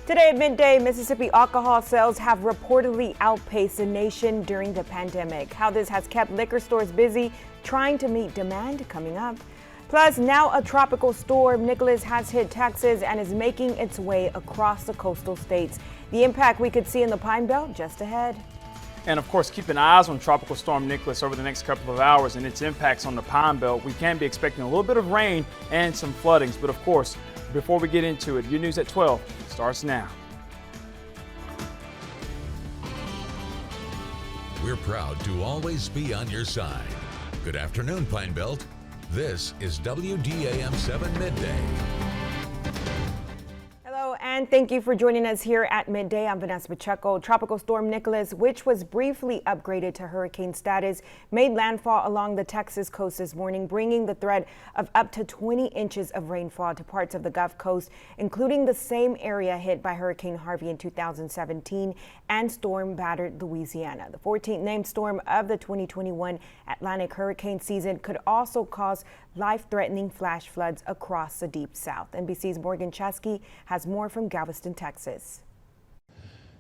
Today at midday, Mississippi alcohol sales have reportedly outpaced the nation during the pandemic. How this has kept liquor stores busy trying to meet demand coming up. Plus, now a tropical storm, Nicholas, has hit Texas and is making its way across the coastal states. The impact we could see in the Pine Belt just ahead. And of course, keeping eyes on Tropical Storm Nicholas over the next couple of hours and its impacts on the Pine Belt. We can be expecting a little bit of rain and some floodings. But of course, before we get into it, your news at 12 starts now. We're proud to always be on your side. Good afternoon, Pine Belt. This is WDAM 7 Midday. Hello, and thank you for joining us here at Midday. I'm Vanessa Pacheco. Tropical Storm Nicholas, which was briefly upgraded to hurricane status, made landfall along the Texas coast this morning, bringing the threat of up to 20 inches of rainfall to parts of the Gulf Coast, including the same area hit by Hurricane Harvey in 2017 and storm-battered Louisiana. The 14th named storm of the 2021 Atlantic hurricane season could also cause life-threatening flash floods across the Deep South. NBC's Morgan Chesky has more from Galveston, Texas.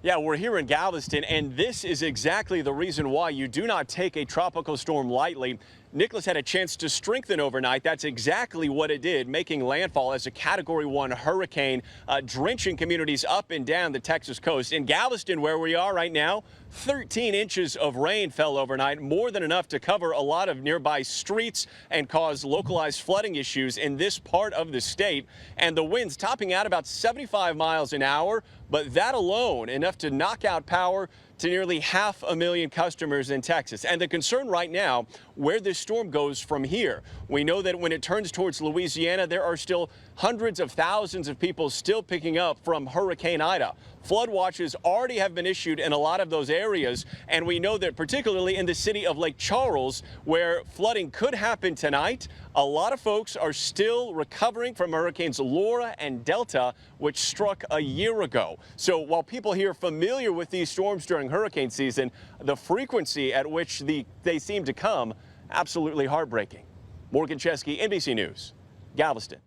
Yeah, we're here in Galveston, and this is exactly the reason why you do not take a tropical storm lightly. Nicholas had a chance to strengthen overnight. That's exactly what it did, making landfall as a Category 1 hurricane, drenching communities up and down the Texas coast. In Galveston, where we are right now, 13 inches of rain fell overnight, more than enough to cover a lot of nearby streets and cause localized flooding issues in this part of the state. And the winds topping out about 75 miles an hour, but that alone enough to knock out power to nearly 500,000 customers in Texas. And the concern right now, where this storm goes from here. We know that when it turns towards Louisiana, there are still hundreds of thousands of people still picking up from Hurricane Ida. Flood watches already have been issued in a lot of those areas, and we know that particularly in the city of Lake Charles, where flooding could happen tonight, a lot of folks are still recovering from Hurricanes Laura and Delta, which struck a year ago. So while people here familiar with these storms during hurricane season, the frequency at which they seem to come, absolutely heartbreaking. Morgan Chesky, NBC News, Galveston.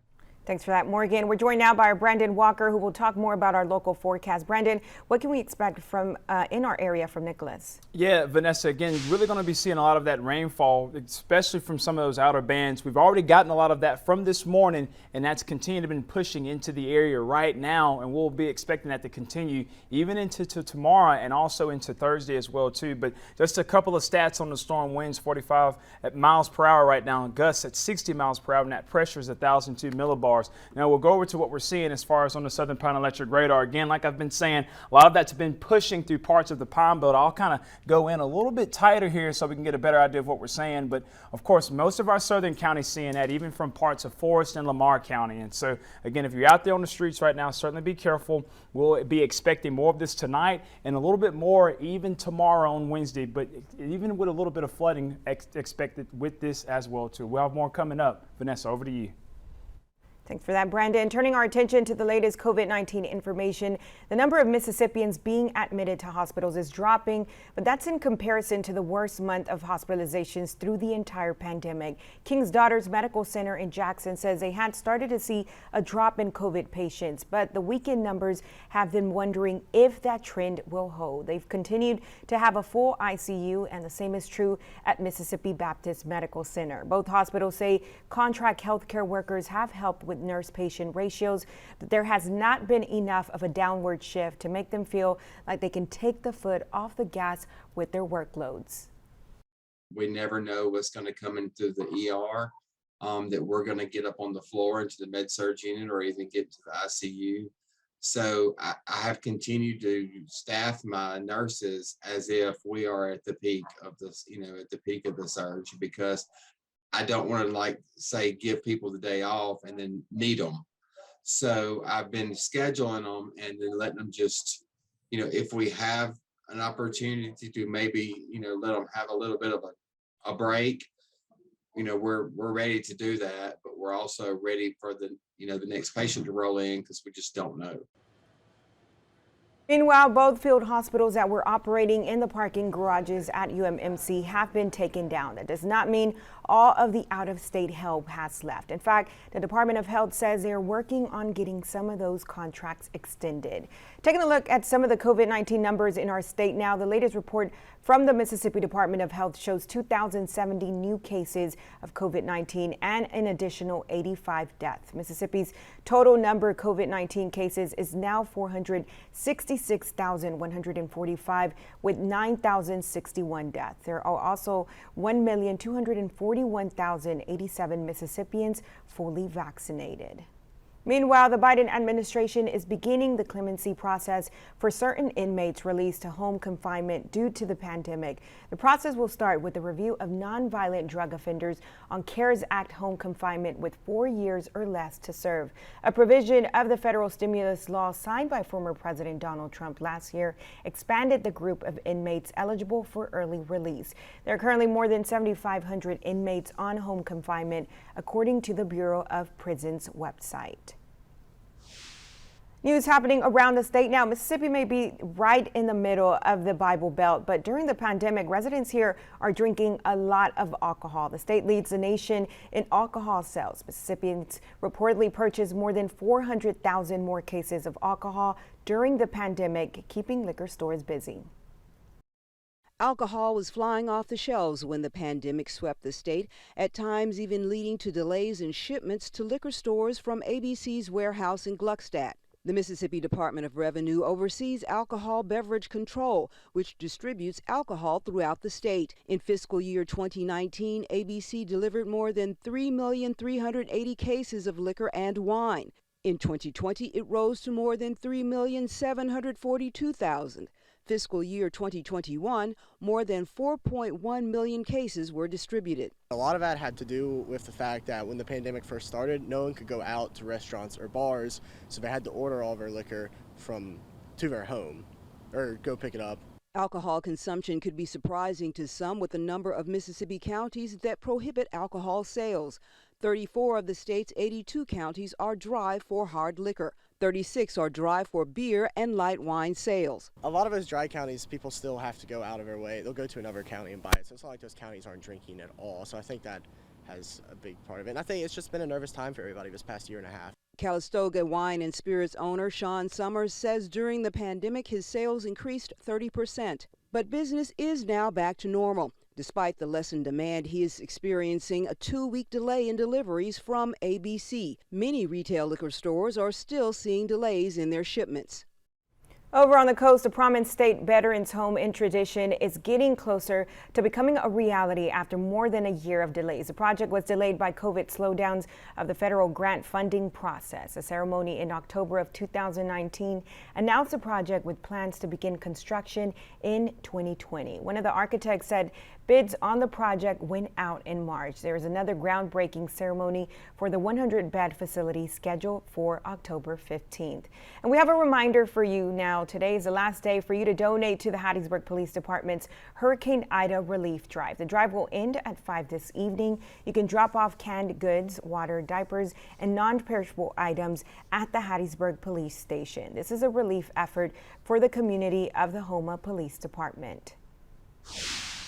Thanks for that, Morgan. We're joined now by our Brandon Walker, who will talk more about our local forecast. Brandon, what can we expect from in our area from Nicholas? Yeah, Vanessa, again, really going to be seeing a lot of that rainfall, especially from some of those outer bands. We've already gotten a lot of that from this morning, and that's continued to be pushing into the area right now, and we'll be expecting that to continue even into tomorrow and also into Thursday as well, too. But just a couple of stats on the storm: winds 45 miles per hour right now, and gusts at 60 miles per hour, and that pressure is 1,002 millibars. Now we'll go over to what we're seeing as far as on the Southern Pine Electric radar. Again, like I've been saying, a lot of that's been pushing through parts of the Pine Belt. I'll kind of go in a little bit tighter here so we can get a better idea of what we're saying. But of course, most of our southern counties seeing that, even from parts of Forest and Lamar County. And so again, if you're out there on the streets right now, certainly be careful. We'll be expecting more of this tonight and a little bit more even tomorrow on Wednesday. But even with a little bit of flooding expected with this as well too. We'll have more coming up. Vanessa, over to you. Thanks for that, Brandon. Turning our attention to the latest COVID-19 information, the number of Mississippians being admitted to hospitals is dropping, but that's in comparison to the worst month of hospitalizations through the entire pandemic. King's Daughters Medical Center in Jackson says they had started to see a drop in COVID patients, but the weekend numbers have been wondering if that trend will hold. They've continued to have a full ICU, and the same is true at Mississippi Baptist Medical Center. Both hospitals say contract healthcare workers have helped with nurse-patient ratios, but there has not been enough of a downward shift to make them feel like they can take the foot off the gas with their workloads. We never know what's going to come into the ER, that we're going to get up on the floor into the med-surg unit or even get to the ICU. So I have continued to staff my nurses as if we are at the peak of this, at the peak of the surge, because I don't want to, like, say, give people the day off and then need them. So I've been scheduling them and then letting them just, if we have an opportunity to maybe, let them have a little bit of a break, we're ready to do that, but we're also ready for the next patient to roll in because we just don't know. Meanwhile, both field hospitals that were operating in the parking garages at UMMC have been taken down. That does not mean all of the out-of-state help has left. In fact, the Department of Health says they're working on getting some of those contracts extended. Taking a look at some of the COVID-19 numbers in our state now, the latest report from the Mississippi Department of Health shows 2,070 new cases of COVID-19 and an additional 85 deaths. Mississippi's total number of COVID-19 cases is now 466,145 with 9,061 deaths. There are also 1,241,087 Mississippians fully vaccinated. Meanwhile, the Biden administration is beginning the clemency process for certain inmates released to home confinement due to the pandemic. The process will start with a review of nonviolent drug offenders on CARES Act home confinement with 4 years or less to serve. A provision of the federal stimulus law signed by former President Donald Trump last year expanded the group of inmates eligible for early release. There are currently more than 7,500 inmates on home confinement, according to the Bureau of Prisons website. News happening around the state now. Mississippi may be right in the middle of the Bible Belt, but during the pandemic, residents here are drinking a lot of alcohol. The state leads the nation in alcohol sales. Mississippians reportedly purchased more than 400,000 more cases of alcohol during the pandemic, keeping liquor stores busy. Alcohol was flying off the shelves when the pandemic swept the state, at times even leading to delays in shipments to liquor stores from ABC's warehouse in Gluckstadt. The Mississippi Department of Revenue oversees alcohol beverage control, which distributes alcohol throughout the state. In fiscal year 2019, ABC delivered more than 3,380,000 cases of liquor and wine. In 2020, it rose to more than 3,742,000. Fiscal year 2021, more than 4.1 million cases were distributed. A lot of that had to do with the fact that when the pandemic first started, no one could go out to restaurants or bars, so they had to order all their liquor to their home or go pick it up. Alcohol consumption could be surprising to some with the number of Mississippi counties that prohibit alcohol sales. 34 of the state's 82 counties are dry for hard liquor. 36 are dry for beer and light wine sales. A lot of those dry counties, people still have to go out of their way. They'll go to another county and buy it. So it's not like those counties aren't drinking at all. So I think that has a big part of it. And I think it's just been a nervous time for everybody this past year and a half. Calistoga Wine and Spirits owner Sean Summers says during the pandemic his sales increased 30%. But business is now back to normal. Despite the lessened demand, he is experiencing a 2-week delay in deliveries from ABC. Many retail liquor stores are still seeing delays in their shipments. Over on the coast, a prominent state veterans home in tradition is getting closer to becoming a reality after more than a year of delays. The project was delayed by COVID slowdowns of the federal grant funding process. A ceremony in October of 2019 announced the project with plans to begin construction in 2020. One of the architects said bids on the project went out in March. There is another groundbreaking ceremony for the 100-bed facility scheduled for October 15th. And we have a reminder for you now. Today is the last day for you to donate to the Hattiesburg Police Department's Hurricane Ida Relief Drive. The drive will end at 5 this evening. You can drop off canned goods, water, diapers, and non-perishable items at the Hattiesburg Police Station. This is a relief effort for the community of the Houma Police Department.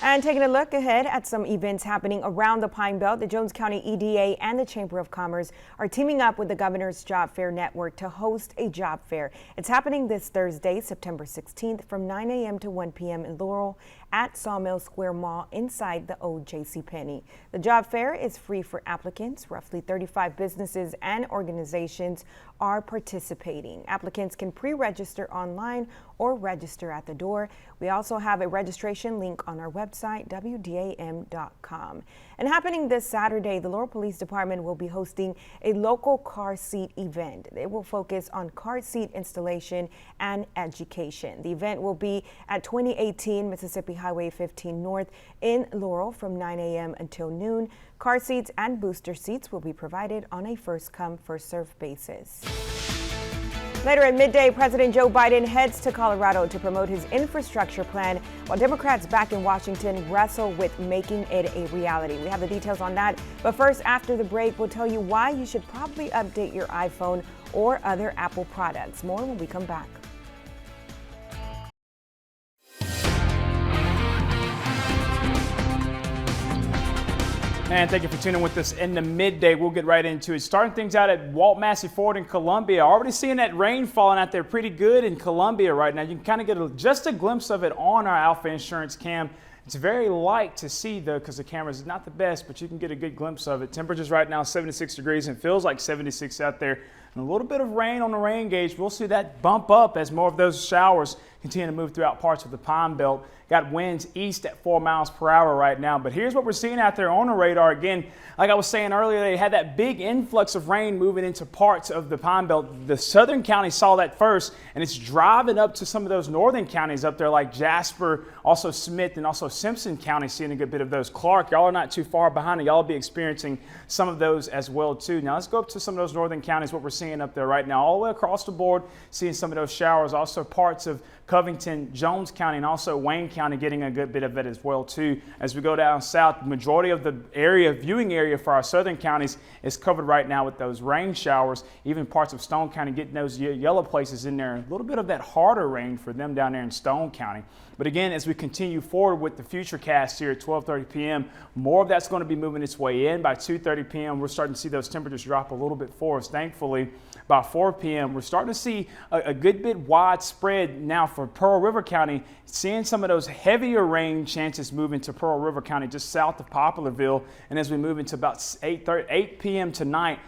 And taking a look ahead at some events happening around the Pine Belt, the Jones County EDA and the Chamber of Commerce are teaming up with the Governor's Job Fair Network to host a job fair. It's happening this Thursday, September 16th from 9 a.m. to 1 p.m. in Laurel at Sawmill Square Mall inside the old JCPenney. The job fair is free for applicants. Roughly 35 businesses and organizations are participating. Applicants can pre-register online or register at the door. We also have a registration link on our website, WDAM.com. And happening this Saturday, the Laurel Police Department will be hosting a local car seat event. It will focus on car seat installation and education. The event will be at 2018 Mississippi Highway 15 North in Laurel from 9 a.m. until noon. Car seats and booster seats will be provided on a first-come, first-served basis. Later at midday, President Joe Biden heads to Colorado to promote his infrastructure plan, while Democrats back in Washington wrestle with making it a reality. We have the details on that. But first, after the break, we'll tell you why you should probably update your iPhone or other Apple products. More when we come back. And thank you for tuning with us in the midday. We'll get right into it. Starting things out at Walt Massey Ford in Columbia. Already seeing that rain falling out there pretty good in Columbia right now. You can kind of get just a glimpse of it on our Alpha Insurance cam. It's very light to see though because the camera is not the best, but you can get a good glimpse of it. Temperatures right now 76 degrees and feels like 76 out there. And a little bit of rain on the rain gauge. We'll see that bump up as more of those showers continue to move throughout parts of the Pine Belt. Got winds east at 4 miles per hour right now. But here's what we're seeing out there on the radar. Again, like I was saying earlier, they had that big influx of rain moving into parts of the Pine Belt. The southern counties saw that first, and it's driving up to some of those northern counties up there like Jasper, also Smith, and also Simpson County, seeing a good bit of those. Clark, y'all are not too far behind. Y'all will be experiencing some of those as well too. Now let's go up to some of those northern counties, what we're seeing up there right now. All the way across the board, seeing some of those showers. Also parts of Covington, Jones County, and also Wayne County getting a good bit of it as well too. As we go down south, the majority of the viewing area for our southern counties is covered right now with those rain showers. Even parts of Stone County getting those yellow places in there. A little bit of that harder rain for them down there in Stone County. But again, as we continue forward with the future cast here at 12:30 p.m., more of that's going to be moving its way in. By 2:30 p.m., we're starting to see those temperatures drop a little bit for us. Thankfully, by 4 p.m., we're starting to see a good bit widespread now for Pearl River County, seeing some of those heavier rain chances move into Pearl River County just south of Poplarville. And as we move into about 8 p.m. tonight,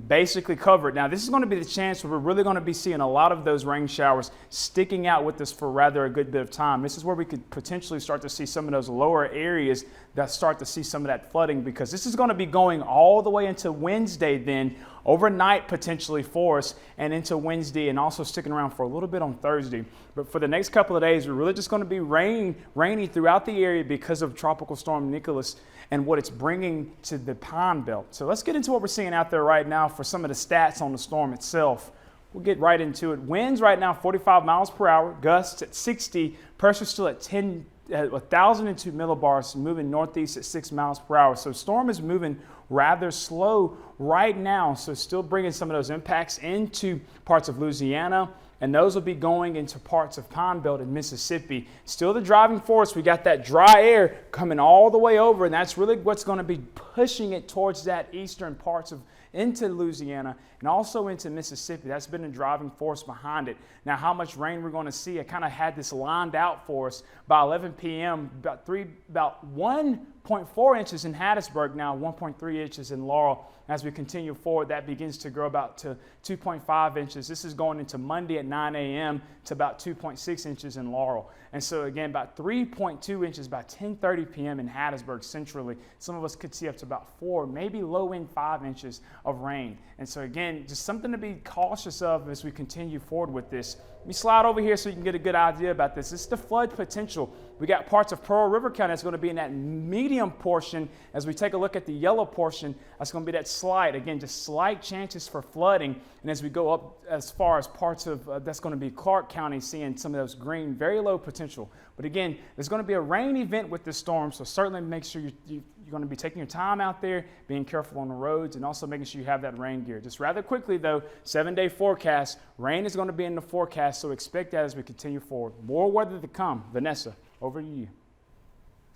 basically covered. Now this is going to be the chance where we're really going to be seeing a lot of those rain showers sticking out with us for rather a good bit of time. This is where we could potentially start to see some of those lower areas that start to see some of that flooding, because this is going to be going all the way into Wednesday, then overnight potentially for us, and into Wednesday, and also sticking around for a little bit on Thursday. But for the next couple of days, we're really just going to be rainy throughout the area because of Tropical Storm Nicholas and what it's bringing to the Pine Belt. So let's get into what we're seeing out there right now for some of the stats on the storm itself. We'll get right into it. Winds right now 45 miles per hour, gusts at 60, pressure still at 1,002 millibars, moving northeast at 6 miles per hour. So storm is moving rather slow right now, so still bringing some of those impacts into parts of Louisiana, and those will be going into parts of Pine Belt in Mississippi. Still the driving force, we got that dry air coming all the way over, and that's really what's going to be pushing it towards that eastern parts of into Louisiana and also into Mississippi. That's been the driving force behind it. Now, how much rain we're going to see, I kind of had this lined out for us. By 11 p.m., about 1.4 inches in Hattiesburg now, 1.3 inches in Laurel. As we continue forward, that begins to grow about to 2.5 inches. This is going into Monday at 9 a.m. to about 2.6 inches in Laurel. And so again, about 3.2 inches by 10:30 p.m. in Hattiesburg centrally. Some of us could see up to about 4, maybe low end 5 inches of rain. And so again, just something to be cautious of as we continue forward with this. Let me slide over here so you can get a good idea about this. This is the flood potential. We got parts of Pearl River County that's going to be in that medium portion. As we take a look at the yellow portion, that's going to be that slight. Again, just slight chances for flooding. And as we go up as far as parts of, that's going to be Clark County, seeing some of those green, very low potential. But again, there's going to be a rain event with this storm, so certainly make sure you're going to be taking your time out there, being careful on the roads, and also making sure you have that rain gear. Just rather quickly though, 7-day forecast, rain is going to be in the forecast, so expect that as we continue forward. More weather to come. Vanessa, over to you.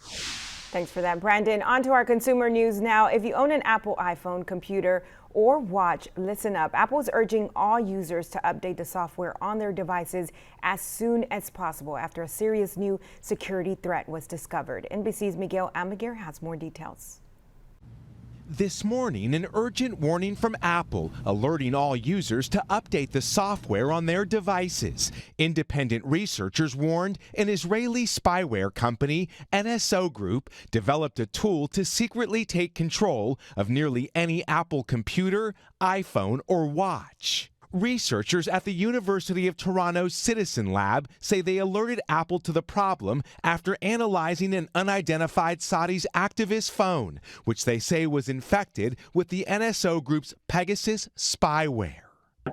Thanks for that, Brandon. On to our consumer news now. If you own an Apple iPhone, computer, or watch, listen up. Apple is urging all users to update the software on their devices as soon as possible after a serious new security threat was discovered. NBC's Miguel Almaguer has more details. This morning, an urgent warning from Apple alerting all users to update the software on their devices. Independent researchers warned an Israeli spyware company, NSO Group, developed a tool to secretly take control of nearly any Apple computer, iPhone, or watch. Researchers at the University of Toronto's Citizen Lab say they alerted Apple to the problem after analyzing an unidentified Saudi's activist phone, which they say was infected with the NSO Group's Pegasus spyware.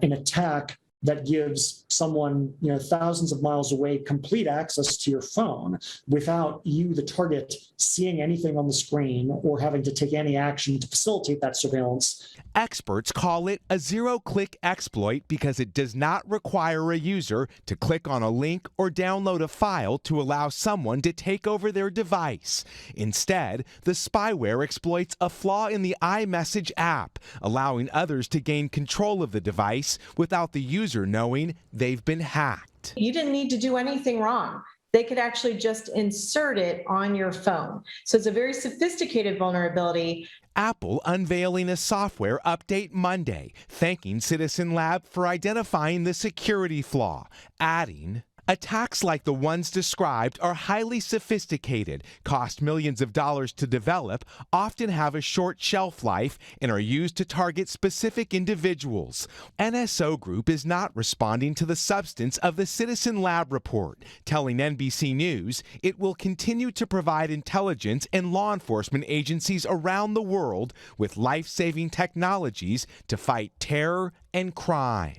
An attack that gives someone, thousands of miles away complete access to your phone without you, the target, seeing anything on the screen or having to take any action to facilitate that surveillance. Experts call it a zero-click exploit because it does not require a user to click on a link or download a file to allow someone to take over their device. Instead, the spyware exploits a flaw in the iMessage app, allowing others to gain control of the device without the user knowing they've been hacked. You didn't need to do anything wrong. They could actually just insert it on your phone. So it's a very sophisticated vulnerability. Apple unveiling a software update Monday, thanking Citizen Lab for identifying the security flaw, adding, attacks like the ones described are highly sophisticated, cost millions of dollars to develop, often have a short shelf life, and are used to target specific individuals. NSO Group is not responding to the substance of the Citizen Lab report, telling NBC News it will continue to provide intelligence and law enforcement agencies around the world with life-saving technologies to fight terror and crime.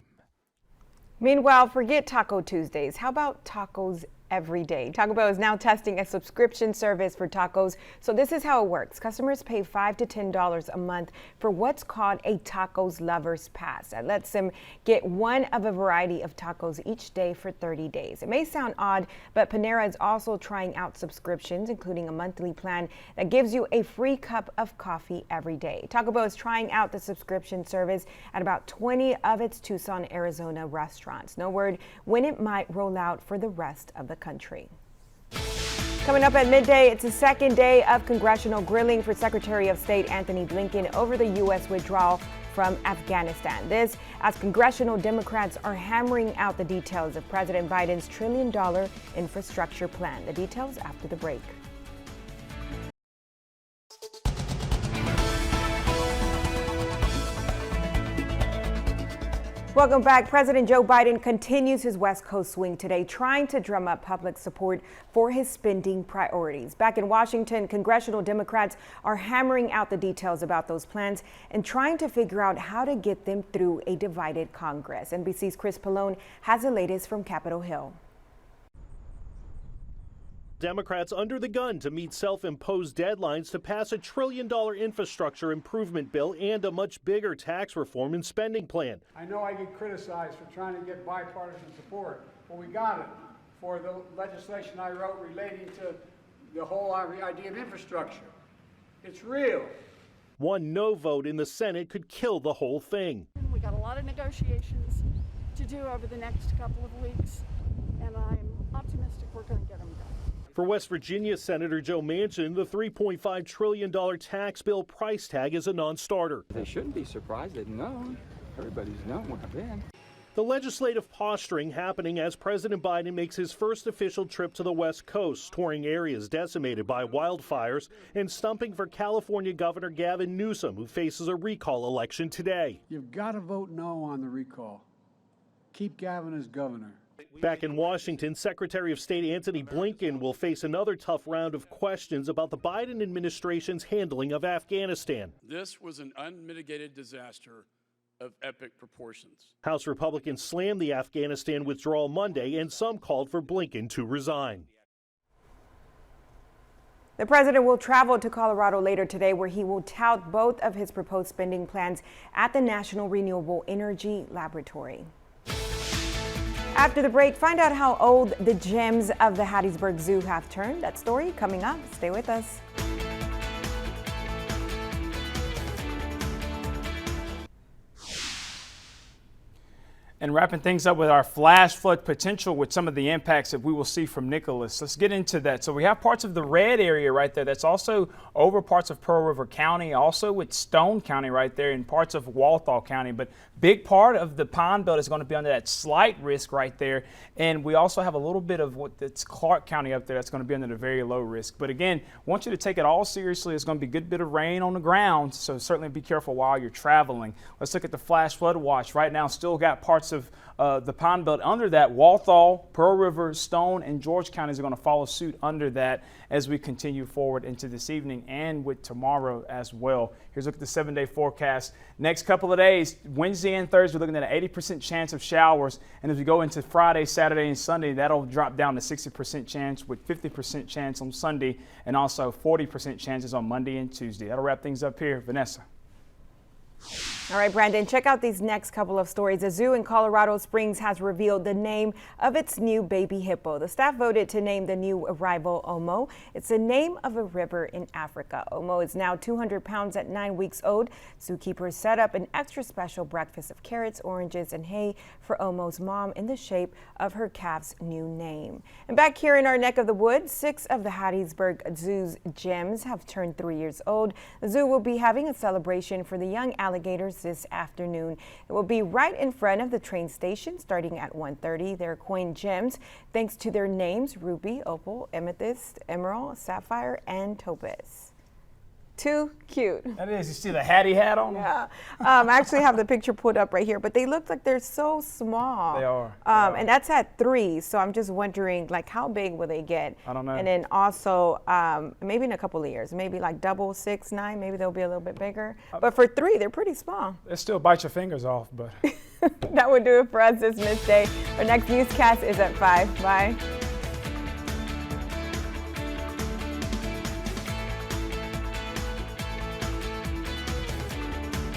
Meanwhile, forget Taco Tuesdays. How about tacos every day? Taco Bell is now testing a subscription service for tacos. So this is how it works. Customers pay $5 to $10 a month for what's called a Tacos Lovers Pass. That lets them get one of a variety of tacos each day for 30 days. It may sound odd, but Panera is also trying out subscriptions, including a monthly plan that gives you a free cup of coffee every day. Taco Bell is trying out the subscription service at about 20 of its Tucson, Arizona restaurants. No word when it might roll out for the rest of the country. Coming up at midday, it's the second day of congressional grilling for Secretary of State Anthony Blinken over the U.S. withdrawal from Afghanistan. This as congressional Democrats are hammering out the details of President Biden's $1 trillion infrastructure plan. The details after the break. Welcome back. President Joe Biden continues his West Coast swing today, trying to drum up public support for his spending priorities. Back in Washington, congressional Democrats are hammering out the details about those plans and trying to figure out how to get them through a divided Congress. NBC's Chris Pallone has the latest from Capitol Hill. Democrats under the gun to meet self-imposed deadlines to pass a $1 trillion infrastructure improvement bill and a much bigger tax reform and spending plan. I know I get criticized for trying to get bipartisan support, but we got it for the legislation I wrote relating to the whole idea of infrastructure. It's real. One no vote in the Senate could kill the whole thing. We got a lot of negotiations to do over the next couple of weeks, and I'm optimistic we're going to get them done. For West Virginia Senator Joe Manchin, the $3.5 trillion tax bill price tag is a non-starter. They shouldn't be surprised. They've known. Everybody's known what I've been. The legislative posturing happening as President Biden makes his first official trip to the West Coast, touring areas decimated by wildfires and stumping for California Governor Gavin Newsom, who faces a recall election today. You've got to vote no on the recall. Keep Gavin as governor. Back in Washington, Secretary of State Anthony Blinken will face another tough round of questions about the Biden administration's handling of Afghanistan. This was an unmitigated disaster of epic proportions. House Republicans slammed the Afghanistan withdrawal Monday, and some called for Blinken to resign. The president will travel to Colorado later today, where he will tout both of his proposed spending plans at the National Renewable Energy Laboratory. After the break, find out how old the gems of the Hattiesburg Zoo have turned. That story coming up. Stay with us. And wrapping things up with our flash flood potential with some of the impacts that we will see from Nicholas. Let's get into that. So we have parts of the red area right there. That's also over parts of Pearl River County, also with Stone County right there and parts of Walthall County. But big part of the Pine Belt is going to be under that slight risk right there. And we also have a little bit of that's Clark County up there that's going to be under the very low risk. But again, I want you to take it all seriously. It's going to be a good bit of rain on the ground. So certainly be careful while you're traveling. Let's look at the flash flood watch. Right now, still got parts parts of the Pine Belt under that. Walthall, Pearl River, Stone, and George counties are going to follow suit under that as we continue forward into this evening and with tomorrow as well. Here's a look at the 7-day forecast. Next couple of days, Wednesday and Thursday, we're looking at an 80% chance of showers. And as we go into Friday, Saturday, and Sunday, that'll drop down to 60% chance with 50% chance on Sunday and also 40% chances on Monday and Tuesday. That'll wrap things up here. Vanessa. All right, Brandon, check out these next couple of stories. A zoo in Colorado Springs has revealed the name of its new baby hippo. The staff voted to name the new arrival Omo. It's the name of a river in Africa. Omo is now 200 pounds at 9 weeks old. Zookeepers set up an extra special breakfast of carrots, oranges, and hay for Omo's mom in the shape of her calf's new name. And back here in our neck of the woods, 6 of the Hattiesburg Zoo's gems have turned 3 years old. The zoo will be having a celebration for the young alligators this afternoon. It will be right in front of the train station starting at 1:30. They're coined gems thanks to their names: ruby, opal, amethyst, emerald, sapphire, and topaz. Too cute. That is. You see the Hattie hat on them? Yeah. I actually have the picture put up right here, but they look like they're so small. They are. And that's at 3. So I'm just wondering, like, how big will they get? I don't know. And then also, maybe in a couple of years, maybe like double 6, 9, maybe they'll be a little bit bigger. But for 3, they're pretty small. They still bite your fingers off, but. That would do it for us this Midday. Our next newscast is at 5. Bye.